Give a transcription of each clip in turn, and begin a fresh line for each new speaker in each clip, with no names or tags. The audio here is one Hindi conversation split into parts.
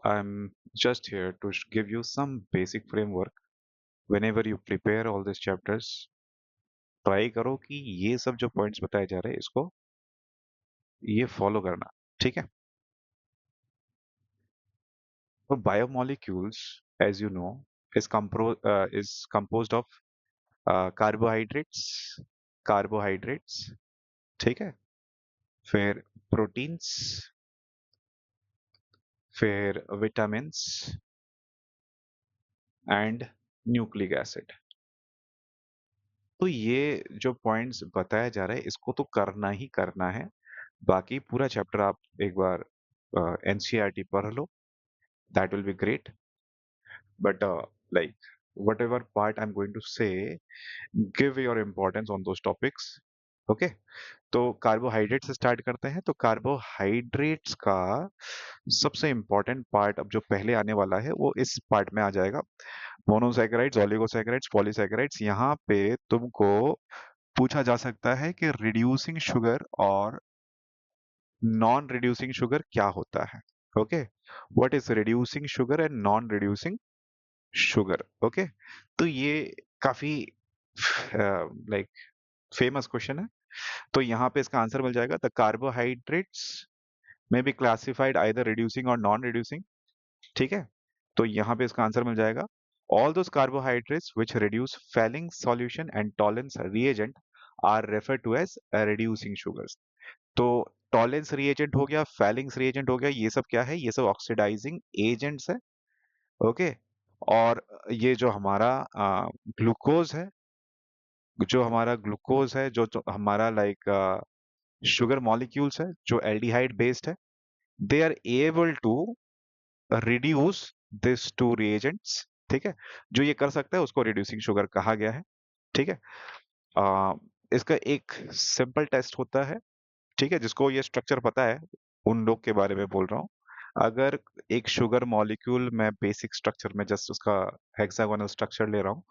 I'm just here to give you some basic framework. Whenever you prepare all these chapters, try करो कि ये सब जो पॉइंट्स बताए जा रहे हैं इसको ये फॉलो करना, ठीक है? तो biomolecules, as you know, is composed of carbohydrates, carbohydrates, ठीक है? फिर प्रोटीन्स, फिर विटामिन्स एंड न्यूक्लिक एसिड। तो ये जो पॉइंट्स बताया जा रहा है इसको तो करना ही करना है। बाकी पूरा चैप्टर आप एक बार एनसीईआरटी पढ़ लो, that will be great. But like whatever part I'm going to say, give your importance on those topics. Okay, तो कार्बोहाइड्रेट से स्टार्ट करते हैं। तो कार्बोहाइड्रेट्स का सबसे इंपॉर्टेंट पार्ट अब जो पहले आने वाला है वो इस पार्ट में आ जाएगा। Monosaccharides, oligosaccharides, polysaccharides. यहाँ पे तुमको पूछा जा सकता है कि रिड्यूसिंग शुगर और नॉन रिड्यूसिंग शुगर क्या होता है। Okay, what is reducing sugar and non reducing sugar? Okay, तो ये काफी लाइक फेमस क्वेश्चन है। तो यहाँ पे इसका आंसर मिल जाएगा, द कार्बोहाइड्रेट्स में बी क्लासिफाइड आइदर रिड्यूसिंग और नॉन रिड्यूसिंग, ठीक है? तो यहाँ पे इसका आंसर मिल जाएगा, all those carbohydrates which reduce Fehling solution and Tollens reagent are refer to as reducing sugars. तो टॉलेंस रिएजेंट हो गया, फेलिंग्स रिएजेंट हो गया, ये सब क्या है? ये सब ऑक्सीडाइजिंग एजेंट्स है। ओके, और ये जो हमारा ग्लूकोज है, जो हमारा लाइक शुगर मॉलिक्यूल्स है, जो एल्डिहाइड बेस्ड है, they are able to reduce this two reagents, ठीक है? जो ये कर सकता है उसको रिड्यूसिंग शुगर कहा गया है, ठीक है? अ, इसका एक सिंपल टेस्ट होता है, ठीक है? जिसको ये स्ट्रक्चर पता है उन लोग के बारे में बोल रहा हूँ। अगर एक शुगर मॉलिक्यूल, मैं बेसिक स्ट्रक्चर में जस्ट उसका हेक्सागोनल स्ट्रक्चर ले रहा हूँ,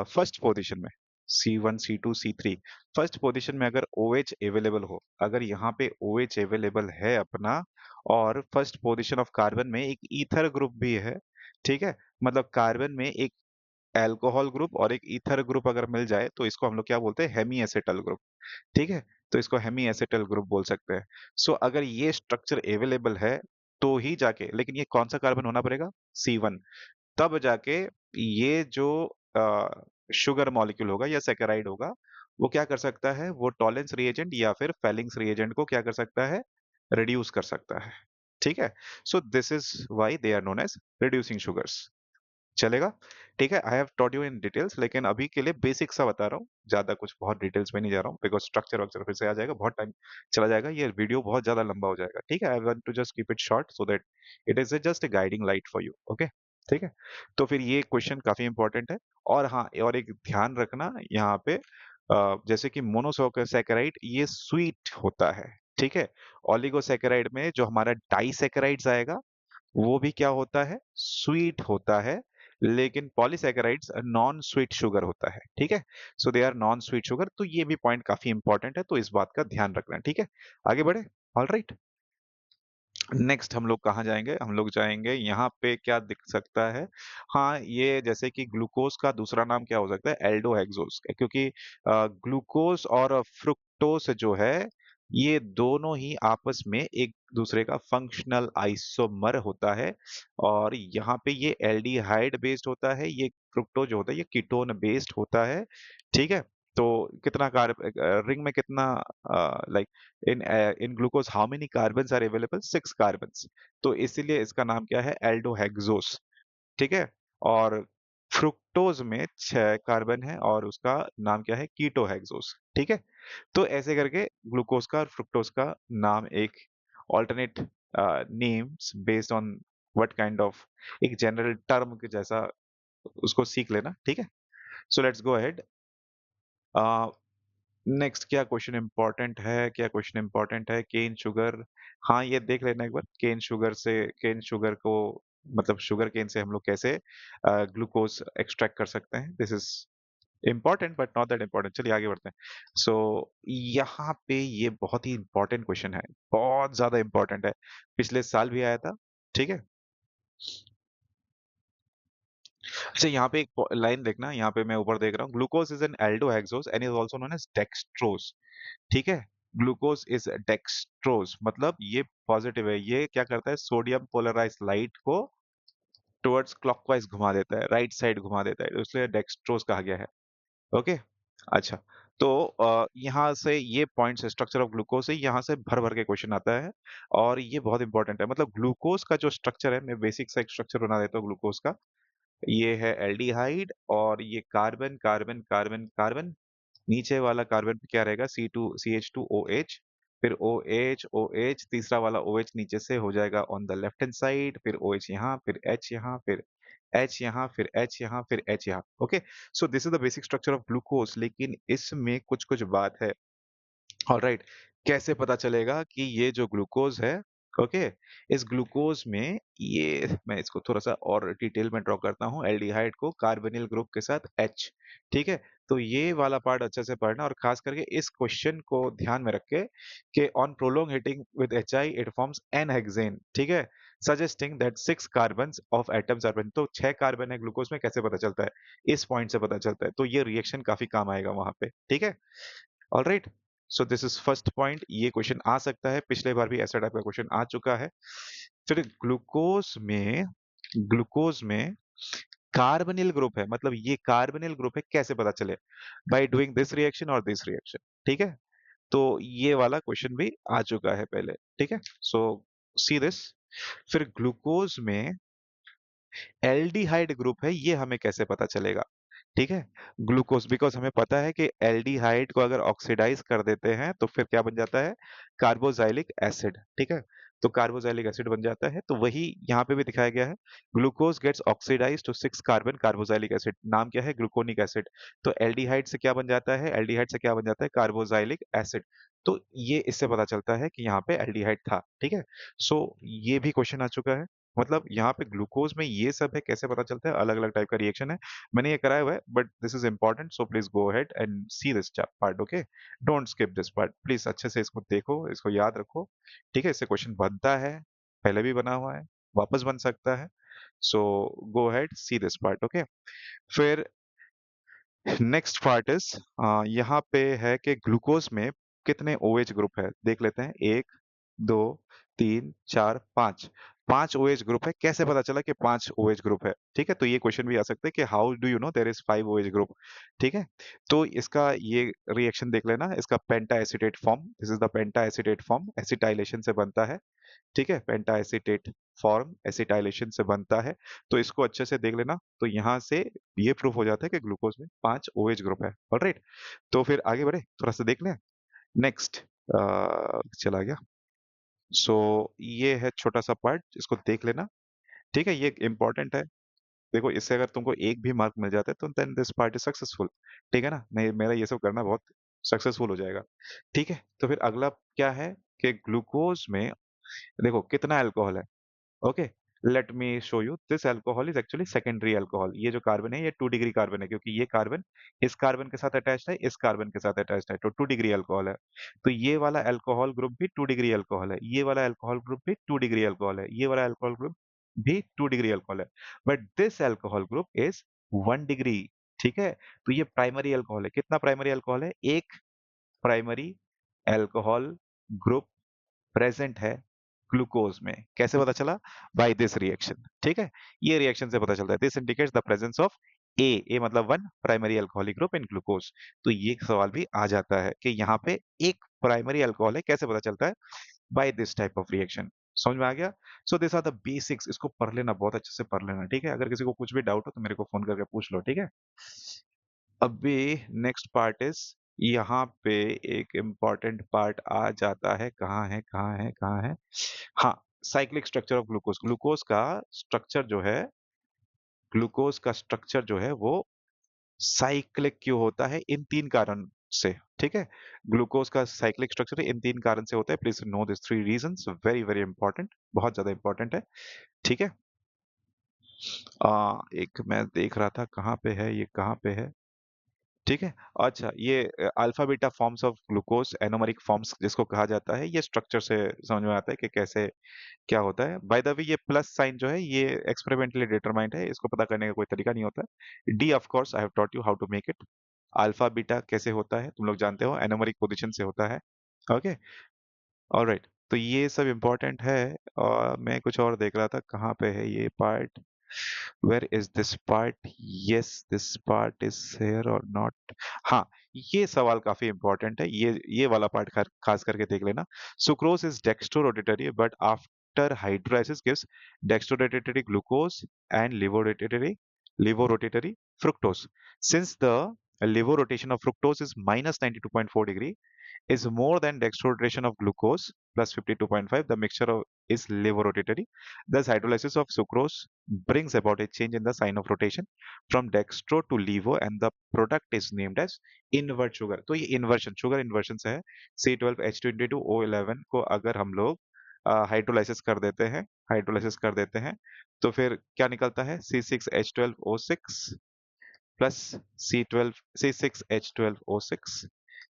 फर्स्ट पोजीशन में C1 C2 C3, first position में अगर OH अवेलेबल हो, अगर यहाँ पे OH अवेलेबल है अपना, और फर्स्ट पोजीशन ऑफ कार्बन में एक ईथर ग्रुप भी है, ठीक है? मतलब कार्बन में एक एल्कोहल ग्रुप और एक ईथर ग्रुप अगर मिल जाए तो इसको हम लोग क्या बोलते हैं? हेमी एसिटल ग्रुप, ठीक है? तो इसको हेमी एसिटल ग्रुप बोल सकते हैं। सो अगर ये स्ट्रक्चर अवेलेबल है तो ही जाके, लेकिन ये कौन सा कार्बन होना पड़ेगा? C1। तब जाके ये जो शुगर मॉलिक्यूल होगा या सैकेराइड होगा, वो क्या कर सकता है? वो टॉलेंस रिएजेंट या फिर फेलिंग्स रिएजेंट को क्या कर सकता है? रिड्यूस कर सकता है, ठीक है? So this is why they are known as reducing sugars. चलेगा? ठीक है, I have taught you in details, लेकिन अभी के लिए बेसिक सा बता रहा हूँ, ज्यादा कुछ बहुत डिटेल्स में नहीं जा रहा हूँ, बिकॉज स्ट्रक्चर वक्चर फिर से आ जाएगा, बहुत टाइम चला जाएगा, ये वीडियो बहुत ज्यादा लंबा हो जाएगा, ठीक है? I want to just keep it short so that it is just a guiding light for you, okay? ठीक है, तो फिर ये क्वेश्चन काफी इंपॉर्टेंट है। और हाँ, और एक ध्यान रखना यहाँ पे, जैसे कि मोनोसैकेराइड ये स्वीट होता है, ठीक है? ऑलिगोसैकेराइड में जो हमारा डाइसैकेराइड्स आएगा वो भी क्या होता है? स्वीट होता है। लेकिन पॉलीसैकेराइड्स नॉन स्वीट शुगर होता है, ठीक है? So they are non sweet sugar. तो ये भी पॉइंट काफी इंपॉर्टेंट है, तो इस बात का ध्यान रखना, ठीक है? आगे बढ़े। ऑल राइट, नेक्स्ट हम लोग कहाँ जाएंगे? हम लोग जाएंगे यहाँ पे, क्या दिख सकता है? हाँ, ये जैसे कि ग्लूकोज का दूसरा नाम क्या हो सकता है? एल्डोहेक्सोस, क्योंकि ग्लूकोज और फ्रुक्टोस जो है, ये दोनों ही आपस में एक दूसरे का फंक्शनल आइसोमर होता है। और यहाँ पे ये एल्डिहाइड बेस्ड होता है, ये फ्रुक्टोज जो होता है ये कीटोन बेस्ड होता है, ठीक है? तो कितना रिंग में कितना, like in glucose how many carbons are available? 6 carbons। तो इसीलिए इसका नाम क्या है? एल्डोहेक्सोस, ठीक है? और फ्रुक्टोज में 6 कार्बन है और उसका नाम क्या है? कीटोहेक्सोस, ठीक है? तो ऐसे करके ग्लूकोज का और फ्रुक्टोज का नाम एक alternate names based on what kind of, एक जनरल टर्म के जैसा उसको सीख लेना, ठीक है? So let's go ahead. Next क्या क्वेश्चन इंपॉर्टेंट है? क्या क्वेश्चन इंपॉर्टेंट है? केन शुगर, हाँ ये देख लेना एक बार। केन शुगर को, मतलब शुगर केन से हम लोग कैसे ग्लूकोज एक्सट्रैक्ट कर सकते हैं? This is important but not that important. चलिए आगे बढ़ते हैं। सो यहाँ पे ये बहुत ही इंपॉर्टेंट क्वेश्चन है, बहुत ज्यादा इंपॉर्टेंट है, पिछले साल भी आया था, ठीक है? अच्छा, यहाँ पे एक लाइन देखना, यहाँ पे मैं ऊपर देख रहा हूँ, glucose is an aldohexose and is also known as dextrose. ठीक है, ग्लूकोज इज डेक्सट्रोज मतलब ये पॉजिटिव है, ये क्या करता है, सोडियम पोलराइज लाइट को टुवर्ड्स क्लॉकवाइज घुमा देता है, राइट साइड घुमा देता है, तो इसलिए डेक्सट्रोज कहा गया है। ओके। अच्छा, तो यहाँ से ये पॉइंट्स, स्ट्रक्चर ऑफ ग्लूकोज से यहाँ से भर भर के क्वेश्चन आता है, और ये बहुत इंपॉर्टेंट है। मतलब ग्लूकोज का जो स्ट्रक्चर है, मैं बेसिक सा एक स्ट्रक्चर बना देता हूँ ग्लूकोज का। ये है एल्डिहाइड, और ये कार्बन कार्बन कार्बन कार्बन, नीचे वाला कार्बन पे क्या रहेगा, CH2OH, फिर OH, तीसरा वाला OH नीचे से हो जाएगा on the left hand side, फिर OH यहाँ, फिर H यहाँ, फिर H यहाँ, फिर H यहाँ, फिर H यहाँ। Okay, so this is the basic structure of glucose, लेकिन इसमें कुछ कुछ बात है। ऑलराइट, कैसे पता चलेगा कि ये जो ग्लूकोज है, ओके, इस ग्लूकोज में, ये मैं इसको थोड़ा सा और डिटेल में ड्रॉ करता हूँ, एल्डिहाइड को कार्बोनिल ग्रुप के साथ H। ठीक है, तो ये वाला पार्ट अच्छे से पढ़ना, और खास करके इस क्वेश्चन को ध्यान में रख के कि on prolong heating with HI it forms an hexane. ठीक है, suggesting that 6 carbon of atoms are present। तो 6 कार्बन है ग्लूकोज में, कैसे पता चलता है, इस पॉइंट से पता चलता है, तो ये रिएक्शन काफी काम आएगा वहां पे। ठीक है, alright, so this is first point, ये क्वेश्चन आ सकता है, पिछले बार भी ऐसा टाइप का क्वेश्चन आ चुका है। फिर ग्लूकोज में कार्बोनिल ग्रुप है, मतलब ये कार्बोनिल ग्रुप है, कैसे पता चले, बाय डूइंग दिस रिएक्शन और दिस रिएक्शन। ठीक है, तो ये वाला क्वेश्चन भी आ चुका है पहले। ठीक है, सो सी दिस। फिर ग्लूकोज में एल्डिहाइड ग्रुप है, ये हमें कैसे पता चलेगा। ठीक है, ग्लूकोज, बिकॉज हमें पता है कि एल्डिहाइड को अगर ऑक्सीडाइज कर देते हैं तो फिर क्या बन जाता है, कार्बोजाइलिक एसिड। ठीक है, तो कार्बोजाइलिक एसिड बन जाता है, तो वही यहाँ पे भी दिखाया गया है, glucose gets oxidise to 6 carbon carboxylic acid, नाम क्या है, ग्लूकोनिक एसिड। तो एल्डिहाइड से क्या बन जाता है, एल्डिहाइड से क्या बन जाता है, कार्बोजाइलिक एसिड। तो ये इससे पता चलता है कि यहाँ पे एल्डिहाइड था। ठीक है, सो ये भी क्वेश्चन आ चुका है। मतलब यहाँ पे ग्लूकोज में ये सब है, कैसे पता चलता है, अलग अलग टाइप का रिएक्शन है, मैंने ये कराया हुआ है, but this is important, so please go ahead and C this part. Okay, don't skip this part, please अच्छे से इसको देखो, इसको याद रखो। ठीक है, इससे क्वेश्चन बनता है, पहले भी बना हुआ है, वापस बन सकता है, so go ahead see this part. Okay, फिर नेक्स्ट पार्ट इज, यहाँ पे है कि ग्लूकोज में कितने OH ग्रुप है, देख लेते हैं, 1 2 3 4 5, 5 OH ग्रुप है, कैसे पता चला कि 5 OH ग्रुप है। ठीक है, तो ये क्वेश्चन भी आ सकता है कि how do you know there is 5 OH group. ठीक है, तो इसका ये रिएक्शन देख लेना, इसका penta acetate form, this is the penta acetate form, acetylation से बनता है। ठीक है, पेंटा एसीटेट फॉर्म एसिटाइलेशन से बनता है, तो इसको अच्छे से देख लेना, तो यहाँ से ये प्रूफ हो जाता है कि ग्लूकोज में 5 OH ग्रुप है। ऑलराइट, तो फिर आगे बढ़े, थोड़ा सा देख लें। नेक्स्ट, चला गया, सो ये है छोटा सा पार्ट, इसको देख लेना। ठीक है, ये इंपॉर्टेंट है, देखो इससे अगर तुमको एक भी मार्क मिल जाता है तो then this part is successful. ठीक है ना, नहीं मेरा ये सब करना बहुत सक्सेसफुल हो जाएगा। ठीक है, तो फिर अगला क्या है कि ग्लूकोज में देखो कितना अल्कोहल है। Okay, let me show you, this alcohol is actually secondary alcohol, ये जो कार्बन है ये 2 डिग्री कार्बन है, क्योंकि ये कार्बन इस कार्बन के साथ अटैच्ड है, इस कार्बन के साथ अटैच्ड है, तो 2 डिग्री अल्कोहल है। तो ये वाला अल्कोहल ग्रुप भी 2 डिग्री अल्कोहल है, ये वाला अल्कोहल ग्रुप भी 2 डिग्री अल्कोहल है, ये वाला अल्कोहल ग्रुप भी 2 डिग्री अल्कोहल है, but this alcohol group is 1 degree. ठीक है, तो ये प्राइमरी अल्कोहल है, कितना प्राइमरी अल्कोहल है, एक प्राइमरी अल्कोहल ग्रुप प्रेजेंट है ग्लूकोज में, कैसे पता चला, बाय दिस रिएक्शन। ठीक है, ये रिएक्शन से पता चलता है, this indicates the presence of a मतलब 1 primary alcoholic group in glucose. तो ये सवाल भी आ जाता है कि यहाँ पे एक प्राइमरी अल्कोहल है, कैसे पता चलता है, by this type of reaction. समझ में आ गया, so this are the basics, इसको पढ़ लेना, बहुत अच्छे से पढ़ लेना। ठीक है, अगर किसी को कुछ भी डाउट हो तो मेरे को फोन करके पूछ लो। ठीक है, अभी नेक्स्ट पार्ट इज, यहाँ पे एक इम्पॉर्टेंट पार्ट आ जाता है, कहाँ है कहाँ है कहाँ है, हाँ, cyclic structure of glucose. Glucose का स्ट्रक्चर जो है वो साइक्लिक क्यों होता है, इन 3 कारण से। ठीक है, ग्लूकोज का साइक्लिक स्ट्रक्चर इन 3 कारण से होता है, please know this 3 reasons, very very important, बहुत ज्यादा इंपॉर्टेंट है। ठीक है, एक मैं देख रहा था कहाँ पे है, ये कहाँ पे है। ठीक है। अच्छा, ये alpha beta forms of glucose anomeric forms जिसको कहा जाता है, ये स्ट्रक्चर से समझ में आता है कि कैसे क्या होता है। बाय द वे ये प्लस साइन जो है ये एक्सपेरिमेंटली डिटरमाइंड है, इसको पता करने का कोई तरीका नहीं होता है। D of course I have taught you how to make it. Alpha beta कैसे होता है तुम लोग जानते हो, एनोमरिक पोजीशन से होता है। Okay, alright. तो ये सब इम्पोर्टेंट है। और मैं कुछ और देख रहा था, कहाँ पे है ये part, where is this part, yes this part is here और नॉट। हाँ, ये सवाल काफी इंपॉर्टेंट है, ये वाला पार्ट खास करके देख लेना। Sucrose is dextrorotatory but after hydrolysis gives dextrorotatory glucose and laevorotatory fructose. Since the liver rotation of fructose is minus 92.4 degree, is more than dextrorotation of glucose plus 52.5, the mixture is levorotatory. Thus, hydrolysis of sucrose brings about a change in the sign of rotation from dextro to levo, and the product is named as invert sugar. तो ये inversion, sugar inversion से है। C12H22O11 को अगर हम लोग हाइड्रोलाइसिस कर देते हैं, तो फिर क्या निकलता है, C6H12O6 प्लस C12C6H12O6।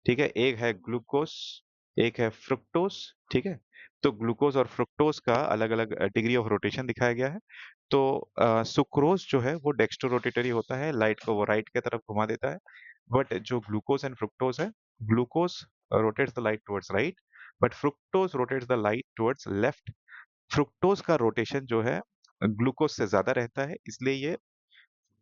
ठीक है, एक है ग्लूकोस, एक है फ्रुक्टोस। ठीक है, तो ग्लूकोज और फ्रुक्टोज का अलग अलग डिग्री ऑफ रोटेशन दिखाया गया है। तो सुक्रोज जो है वो डेक्स्ट्रो रोटेटरी होता है, लाइट को वो राइट की तरफ घुमा देता है। बट जो ग्लूकोज एंड फ्रुक्टोज है, glucose rotates the light towards right, but fructose rotates the light towards left. Fructose का रोटेशन जो है ग्लूकोज से ज्यादा रहता है, इसलिए ये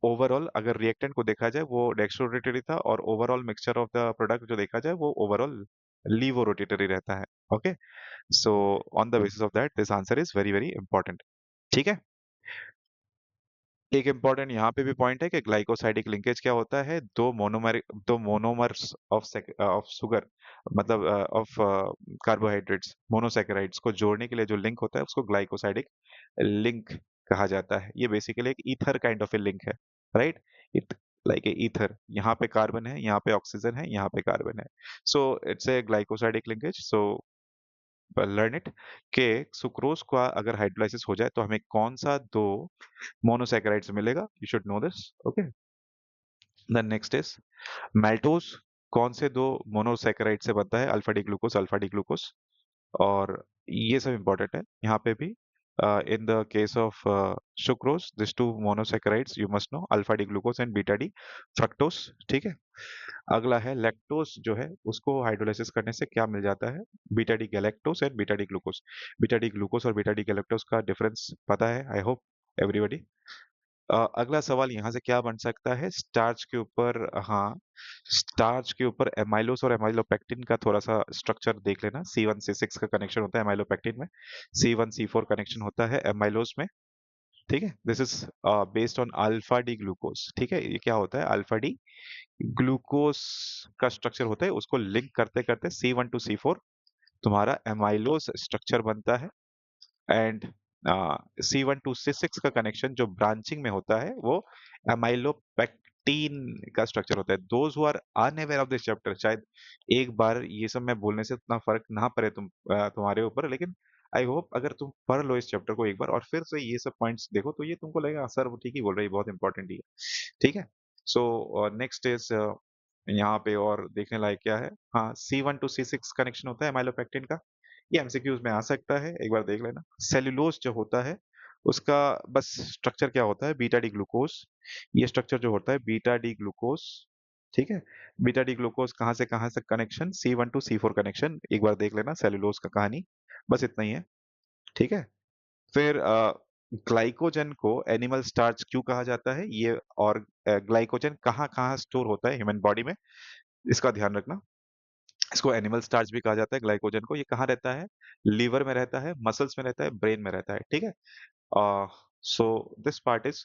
ओवरऑल अगर रिएक्टेंट को देखा जाए वो डेक्स्ट्रोरोटेटरी था, और overall mixture of the product जो देखा जाए वो ओवरऑल लीवो रोटेटरी रहता है। Okay, so on the basis of that this answer is very very important. ठीक है। एक इम्पॉर्टेंट यहाँ पे भी पॉइंट है कि ग्लाइकोसाइडिक लिंकेज क्या होता है, दो मोनोमर्स ऑफ शुगर, मतलब ऑफ कार्बोहाइड्रेट्स, मोनोसैकेराइड्स को जोड़ने के लिए जो लिंक होता है उसको ग्लाइकोसाइडिक लिंक कहा जाता है। ये बेसिकली एक ether kind of a link है, right. It like a ether, यहाँ पे कार्बन है, यहाँ पे ऑक्सीजन है, यहाँ पे कार्बन है। So it's a glycosidic linkage. So learn it के सुक्रोज का अगर हाइड्रोलाइसिस हो जाए तो हमें कौन सा दो मोनोसैकेराइड्स मिलेगा, you should know this. Okay, the next is maltose। कौन से दो मोनोसैकेराइड से बनता है, अल्फा डी ग्लूकोस। और ये सब इंपॉर्टेंट है यहाँ पे भी। In the case of sucrose this two monosaccharides you must know, alpha D glucose and beta D fructose. ठीक है। अगला है लैक्टोस जो है, उसको हाइड्रोलाइसिस करने से क्या मिल जाता है, beta D galactose and beta D glucose. Beta D glucose और बीटा डी गैलेक्टोस का डिफरेंस पता है, आई होप एवरीबॉडी। अगला सवाल यहाँ से क्या बन सकता है, स्टार्च के ऊपर। हाँ, स्टार्च के ऊपर एमाइलोस और एमाइलोपेक्टिन का थोड़ा सा स्ट्रक्चर देख लेना। C1 C6 का कनेक्शन होता है एमाइलोपेक्टिन में, C1 C4 कनेक्शन होता है एमाइलोस में। ठीक है, this is based on alpha D glucose. ठीक है, ये क्या होता है, अल्फा डी ग्लूकोस का स्ट्रक्चर होता है, उसको लिंक करते करते C1 to C4 तुम्हारा एमाइलोस स्ट्रक्चर बनता है। एंड C1 to C6 का कनेक्शन जो ब्रांचिंग में होता है वो एमाइलोपेक्टिन का स्ट्रक्चर होता है। Those who are unaware of this chapter, शायद एक बार ये सब मैं बोलने से उतना फर्क ना पड़े तुम्हारे ऊपर, लेकिन आई होप अगर तुम पढ़ लो इस चैप्टर को एक बार और फिर से ये सब पॉइंट्स देखो तो ये तुमको लगेगा सर वो ठीक ही बोल रही है, बहुत इंपॉर्टेंट ही है। ठीक है। सो नेक्स्ट इज यहाँ पे और देखने लायक क्या है, हाँ C1 to C6 कनेक्शन होता है एमाइलोपेक्टिन का, ये एमसीक्यूज में आ सकता है, एक बार देख लेना। सेल्यूलोज जो होता है उसका बस स्ट्रक्चर क्या होता है, बीटा डी ग्लूकोस। ये स्ट्रक्चर जो होता है बीटा डी ग्लूकोस। ठीक है, बीटा डी ग्लूकोस कहाँ से connection, C1 to C4 connection, एक बार देख लेना सेल्यूलोज का कहानी, बस इतना ही है। ठीक है। फिर ग्लाइकोजन को एनिमल स्टार्च क्यों कहा जाता है ये, और ग्लाइकोजन कहाँ कहाँ स्टोर होता है ह्यूमन बॉडी में, इसका ध्यान रखना। इसको एनिमल स्टार्च भी कहा जाता है ग्लाइकोजन को। ये कहाँ रहता है, लीवर में रहता है, मसल्स में रहता है, ब्रेन में रहता है। ठीक है। So this part is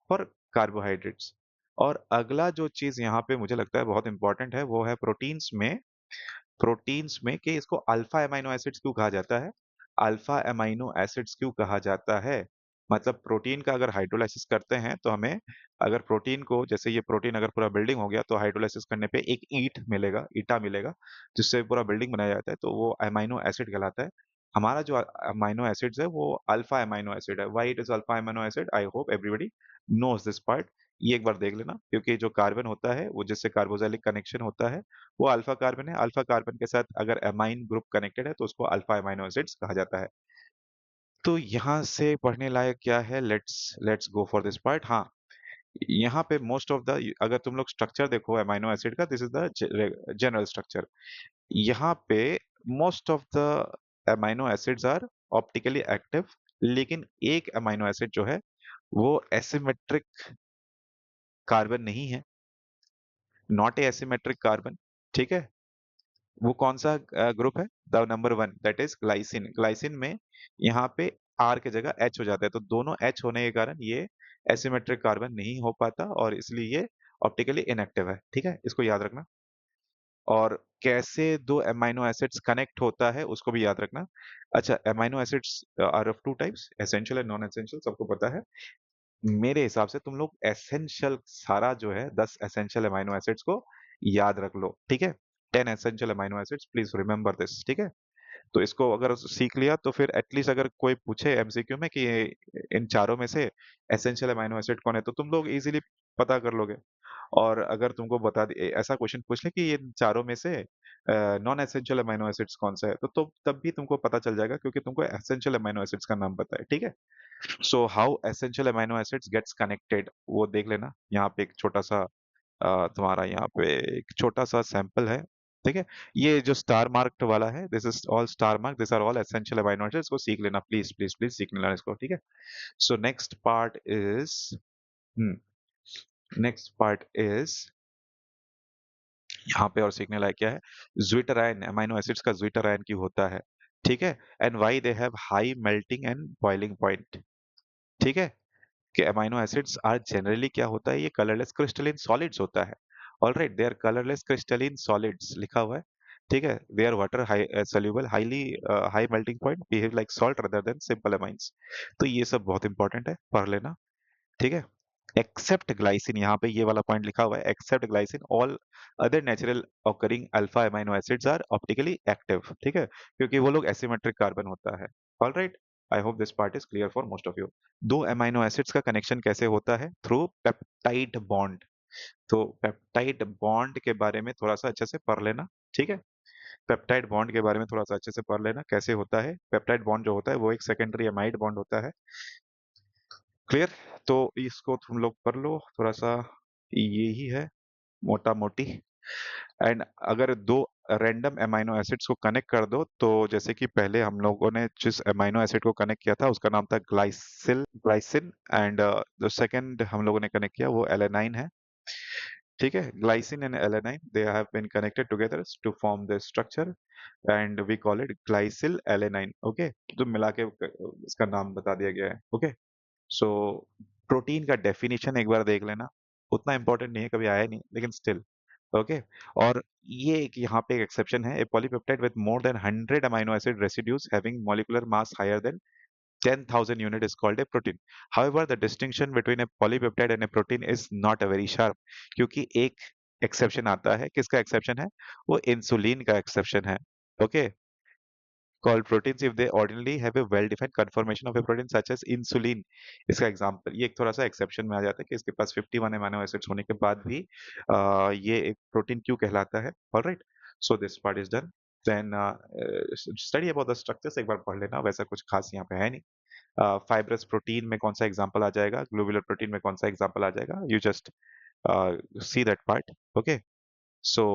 for carbohydrates. और अगला जो चीज यहाँ पे मुझे लगता है बहुत इंपॉर्टेंट है वो है प्रोटीन्स में कि इसको अल्फा एमाइनो एसिड्स क्यों कहा जाता है, अल्फा एमाइनो एसिड्स क्यों कहा जाता है। मतलब प्रोटीन का अगर हाइड्रोलाइसिस करते हैं तो हमें, अगर प्रोटीन को, जैसे ये प्रोटीन अगर पूरा बिल्डिंग हो गया तो हाइड्रोलाइसिस करने पे एक ईटा मिलेगा, जिससे पूरा बिल्डिंग बनाया जाता है, तो वो एमाइनो एसिड कहलाता है। हमारा जो अमाइनो एसिड्स है वो अल्फा अमाइनो एसिड है। Why it is alpha amino acid? I hope everybody knows this part. ये एक बार देख लेना, क्योंकि जो कार्बन होता है वो जिससे कार्बोक्सिलिक कनेक्शन होता है वो अल्फा कार्बन है। अल्फा कार्बन के साथ अगर अमाइन ग्रुप कनेक्टेड है तो उसको अल्फा अमाइनो एसिड्स कहा जाता है। तो यहाँ से पढ़ने लायक क्या है? Let's let's go for this part. हाँ, यहाँ पे मोस्ट ऑफ द, अगर तुम लोग स्ट्रक्चर देखो अमाइनो एसिड का, this is the general structure. यहाँ पे most of the amino acids are optically active, लेकिन एक अमाइनो एसिड जो है वो एसिमेट्रिक कार्बन नहीं है, नॉट ए एसिमेट्रिक कार्बन। ठीक है, वो कौन सा ग्रुप है? The number one, that is glycine. Glycine में यहाँ पे आर के जगह एच हो जाता है, तो दोनों एच होने के कारण ये एसिमेट्रिक कार्बन नहीं हो पाता और इसलिए ये ऑप्टिकली इनएक्टिव है। ठीक है, इसको याद रखना। और कैसे दो अमाइनो एसिड्स कनेक्ट होता है उसको भी याद रखना। अच्छा, amino acids are of two types, essential and non essential, सबको पता है। मेरे हिसाब से तुम लोग एसेंशियल सारा जो है 10 एसेंशियल अमाइनो एसिड्स को याद रख लो। ठीक है, 10 essential amino acids, please remember this. ठीक है, तो इसको अगर सीख लिया तो फिर एटलीस्ट अगर कोई पूछे एमसीक्यू में कि इन चारों में से एसेंशियल अमाइनो एसिड कौन है, तो तुम लोग इजीली पता कर लोगे। और अगर तुमको बता दे, ऐसा क्वेश्चन पूछ ले कि ये चारों में से नॉन एसेंशियल अमाइनो एसिड्स कौन सा है, तो तब भी तुमको पता चल जाएगा, क्योंकि तुमको एसेंशियल अमाइनो एसिड्स का नाम पता है। ठीक है, so how essential amino acids gets connected वो देख लेना। यहाँ पे एक छोटा सा तुम्हारा यहाँ पे एक छोटा सा सैंपल है। ठीक है, ये जो स्टार मार्क्ड वाला है, this is all star mark, this are all essential amino acids. इसको सीख लेना प्लीज प्लीज प्लीज, सीख लेना इसको। ठीक है, सो नेक्स्ट पार्ट इज यहाँ पे और सीखने लायक क्या है? ज्विटर आयन, अमाइनो एसिड्स का ज्विटर आयन क्यों होता है? ठीक है, and why they have high melting and boiling point. ठीक है, कि अमाइनो एसिड्स आर जनरली क्या होता है, ये कलरलेस क्रिस्टलिन सॉलिड्स होता है। Alright, they are colourless crystalline solids लिखा हुआ है। ठीक है, they are water soluble, highly high melting point, behave like salt rather than simple amines. तो ये सब बहुत इंपॉर्टेंट है, पढ़ लेना। ठीक है, एक्सेप्ट ग्लाइसिन, यहाँ पे ये वाला पॉइंट लिखा हुआ है, except glycine all other natural occurring alpha amino acids are optically active. ठीक है, क्योंकि वो लोग एसिमेट्रिक कार्बन होता है। Alright, I hope this part is clear for most of you. दो अमाइनो एसिड्स का कनेक्शन कैसे होता है? Through peptide bond. तो पेप्टाइड बॉन्ड के बारे में थोड़ा सा अच्छे से पढ़ लेना। ठीक है, पेप्टाइड बॉन्ड के बारे में थोड़ा सा अच्छे से पढ़ लेना, कैसे होता है पेप्टाइड बॉन्ड जो होता है, वो एक सेकेंडरी अमाइड बॉन्ड होता है। क्लियर? तो इसको तुम लोग पढ़ लो थोड़ा सा, यही है मोटा मोटी। एंड अगर दो रैंडम अमाइनो एसिड्स को कनेक्ट कर दो, तो जैसे कि पहले हम लोगों ने जिस अमाइनो एसिड को कनेक्ट किया था उसका नाम था ग्लाइसिन, एंड जो सेकंड हम लोगों ने कनेक्ट किया वो एलेनाइन है। ठीक है, glycine and alanine, they have been connected together to form the structure and we call it glycyl alanine. Okay, तो मिला के इसका नाम बता दिया गया है। ओके, सो प्रोटीन का डेफिनेशन एक बार देख लेना, उतना इंपॉर्टेंट नहीं है, कभी आया नहीं, लेकिन स्टिल। ओके, और ये एक यहाँ पे एक एक्सेप्शन है, a polypeptide with more than 100 amino acid residues having molecular mass higher than 10,000 unit is called a protein. However, the distinction between a polypeptide and a protein is not a very sharp, क्योंकि एक एक्सेप्शन आता है। किसका एक्सेप्शन है? वो इंसुलिन का एक्सेप्शन है। Okay, called proteins if they ordinarily have a well-defined conformation of a protein such as insulin। इसका एग्जांपल, ये एक थोड़ा सा एक्सेप्शन में आ जाता है कि इसके पास 51 अमीनो एसिड्स होने के बाद भी ये एक प्रोटीन क्यों कहलाता है। Alright, so this part is done. Then study about the structures एक बार पढ़ लेना, वैसा कुछ खास यहाँ पे है नहीं। फाइब्रस प्रोटीन में कौन सा एग्जांपल आ जाएगा, ग्लोबुलर प्रोटीन में कौन सा एग्जांपल आ जाएगा, you just see that part. Okay, so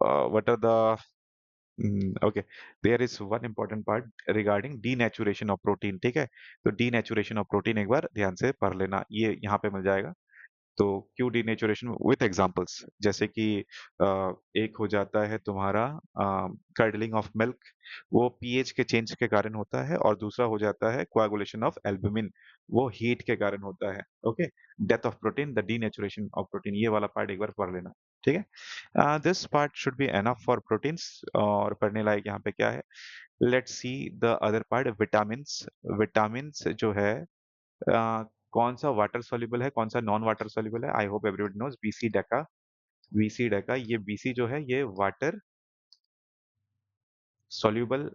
what are the okay, there is one important part regarding denaturation of protein. ठीक है, तो डीनेचुरेशन ऑफ प्रोटीन एक बार ध्यान से पढ़ लेना, ये यहाँ पे मिल जाएगा। तो क्यू डीनेचुरेशन विथ एग्जांपल्स, जैसे कि एक हो जाता है तुम्हारा कर्डलिंग ऑफ मिल्क, वो पीएच के चेंज के कारण होता है, और दूसरा हो जाता है कोआगुलेशन ऑफ एल्बुमिन, वो हीट के कारण होता है। Okay, death of protein, the denaturation of protein, ये वाला पार्ट एक बार पढ़ लेना। ठीक है, this part should be enough for proteins. और पढ़ने लायक यहाँ पे क्या है? Let's see the other part, vitamins. Vitamins जो है कौन सा वाटर सॉल्युबल है, कौन सा नॉन वाटर सॉल्युबल है? I hope everybody knows, B C deka. B C deka, ये बीसी जो है ये वाटर सॉल्युबल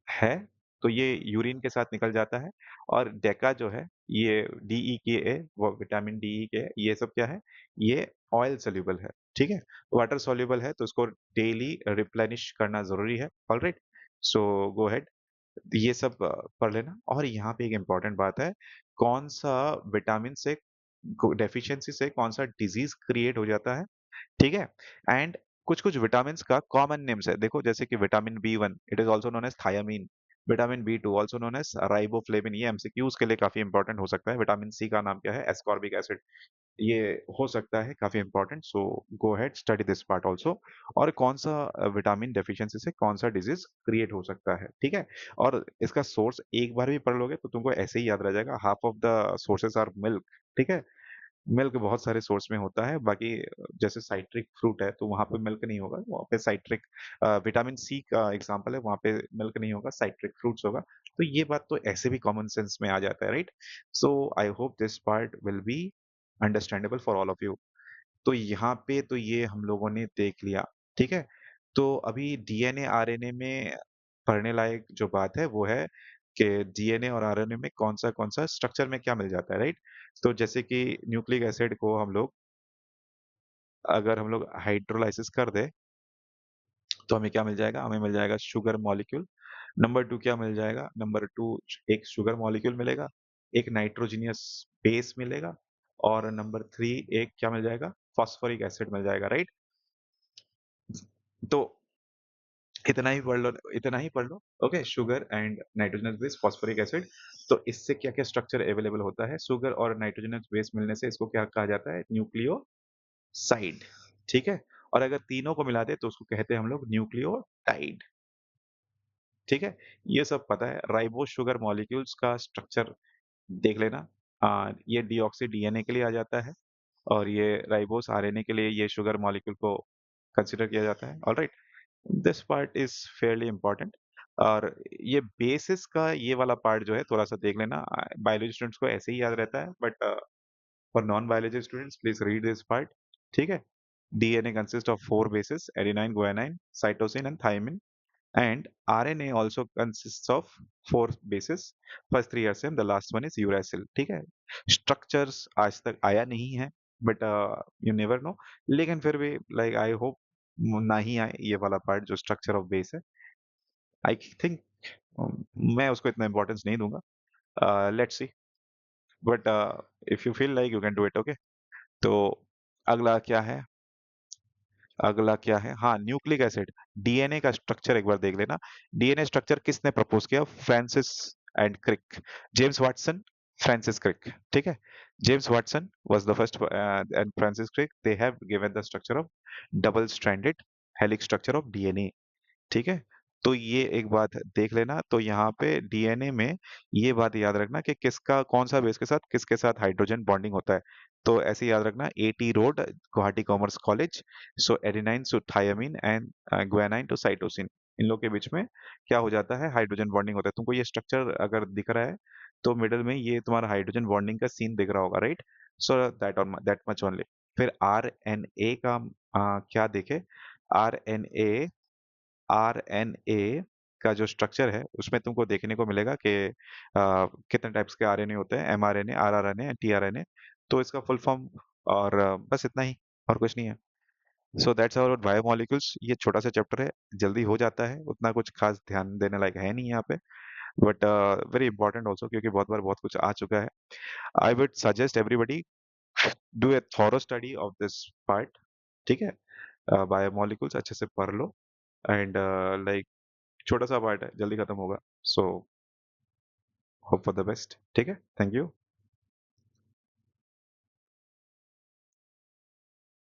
है, तो ये यूरिन के साथ निकल जाता है। और डेका जो है, ये DEKA, वो विटामिन DE के, ये सब क्या है, ये ऑयल सोल्यूबल है, ठीक है। वाटर सोल्यूबल है तो उसको डेली रिप्लेनिश करना जरूरी है। ऑलराइट, सो गो अहेड, ये सब पढ़ लेना। और यहाँ पे एक इम्पॉर्टेंट बात है, कौन सा विटामिन से डेफिशिएंसी से कौन सा डिजीज क्रिएट हो जाता है, ठीक है। एंड कुछ कुछ विटामिन का कॉमन नेम्स है, देखो जैसे कि vitamin B1, it is also known as thiamine. Vitamin B2 also known as riboflavin, ये एमसीक्यूज के लिए काफी इंपॉर्टेंट हो सकता है। विटामिन सी का नाम क्या है, एस्कॉर्बिक एसिड, ये हो सकता है काफी important. So go head study this part also. और कौन सा विटामिन डेफिशिएंसी से कौन सा डिजीज क्रिएट हो सकता है, ठीक है। और इसका सोर्स एक बार भी पढ़ लोगे तो तुमको ऐसे ही याद रह जाएगा, half of the sources are milk, ठीक है। मिल्क बहुत सारे सोर्स में होता है, बाकी जैसे साइट्रिक फ्रूट है तो वहां पे मिल्क नहीं होगा, वहां पे साइट्रिक, विटामिन सी का एग्जांपल है, वहां पे मिल्क नहीं होगा, साइट्रिक फ्रूट्स होगा। तो ये बात तो ऐसे भी कॉमन सेंस में आ जाता है, right. So I hope this part will be understandable for all of you. तो यहाँ पे तो ये हम लोगों ने देख लिया, ठीक है। तो अभी डीएनए आरएनए में पढ़ने लायक जो बात है वो है कि डीएनए और आरएनए में कौन सा स्ट्रक्चर में क्या मिल जाता है, राइट। तो जैसे कि न्यूक्लिक एसिड को हम लोग, अगर हम लोग हाइड्रोलाइसिस कर दे तो हमें क्या मिल जाएगा, हमें मिल जाएगा शुगर मॉलिक्यूल। नंबर टू क्या मिल जाएगा, नंबर टू, एक शुगर मॉलिक्यूल मिलेगा, एक नाइट्रोजिनियस बेस मिलेगा, और नंबर थ्री एक क्या मिल जाएगा, फॉस्फोरिक एसिड मिल जाएगा, राइट। तो इतना ही पढ़ लो, इतना ही पढ़ लो, okay. Sugar and nitrogenous base, phosphoric acid. तो इससे क्या क्या स्ट्रक्चर अवेलेबल होता है, शुगर और नाइट्रोजनस बेस मिलने से इसको क्या कहा जाता है, न्यूक्लियोसाइड, ठीक है। और अगर तीनों को मिला दे तो उसको कहते हैं हम लोग न्यूक्लियोटाइड, ठीक है। ये सब पता है। राइबो शुगर मॉलिक्यूल्स का स्ट्रक्चर देख लेना। ये डीऑक्सी डीएनए के लिए आ जाता है, और ये राइबोस आरएनए के लिए ये शुगर मॉलिक्यूल को कंसिडर किया जाता है। Alright, this part is fairly important. और ये बेसिस का ये वाला पार्ट जो है थोड़ा सा देख लेना, बायोलॉजी स्टूडेंट्स को ऐसे ही याद रहता है, but for non biology students please read this part, ठीक है। DNA consist of 4 bases, adenine, guanine, cytosine and thymine, and RNA also consists of 4 bases. First three are same, the last one is uracil, ठीक है। स्ट्रक्चर्स आज तक आया नहीं है, बट यू नेवर नो। लेकिन फिर भी लाइक आई होप ना ही आए ये वाला पार्ट जो स्ट्रक्चर ऑफ बेस है। आई थिंक मैं उसको इतना इंपॉर्टेंस नहीं दूंगा, let's see. But if you feel like you can do it, okay. तो अगला क्या है, अगला क्या है, हाँ, न्यूक्लिक एसिड। डीएनए का स्ट्रक्चर एक बार देख लेना। डीएनए स्ट्रक्चर किसने प्रपोज किया, Francis and Crick, James Watson, Francis Crick, ठीक है। James Watson was the first and Francis Crick, they have given the structure of double stranded helix structure of DNA, ठीक है। तो ये एक बात देख लेना। तो यहाँ पे डीएनए में ये बात याद रखना कि किसका कौन सा बेस के साथ किसके साथ हाइड्रोजन बॉन्डिंग होता है। तो ऐसे याद रखना, AT road, Guwahati commerce college. So adenine to thymine and guanine to cytosine, इन लोग के बीच में क्या हो जाता है, हाइड्रोजन बॉन्डिंग होता है। तुमको ये स्ट्रक्चर अगर दिख रहा है तो मिडल में ये तुम्हारा हाइड्रोजन बॉन्डिंग का सीन दिख रहा होगा, right. So that much only. फिर आरएनए का क्या देखे, आरएनए, आरएनए का जो स्ट्रक्चर है उसमें तुमको देखने को मिलेगा कि कितने टाइप्स के आरएनए होते हैं, एमआरएनए, आरआरएनए, टीआरएनए। तो इसका फुल फॉर्म, और बस इतना ही, और कुछ नहीं है। So that's about biomolecules. ये छोटा सा चैप्टर है, जल्दी हो जाता है, उतना कुछ खास ध्यान देने लायक है नहीं यहाँ पे, बट वेरी इंपॉर्टेंट ऑल्सो, क्योंकि बहुत बार बहुत कुछ आ चुका है। I would suggest everybody do a thorough study of this part, ठीक है। बायोमोलिक्यूल्स अच्छे से पढ़ लो, एंड लाइक छोटा सा पार्ट है, जल्दी खत्म होगा। So hope for the best, ठीक है। Thank you.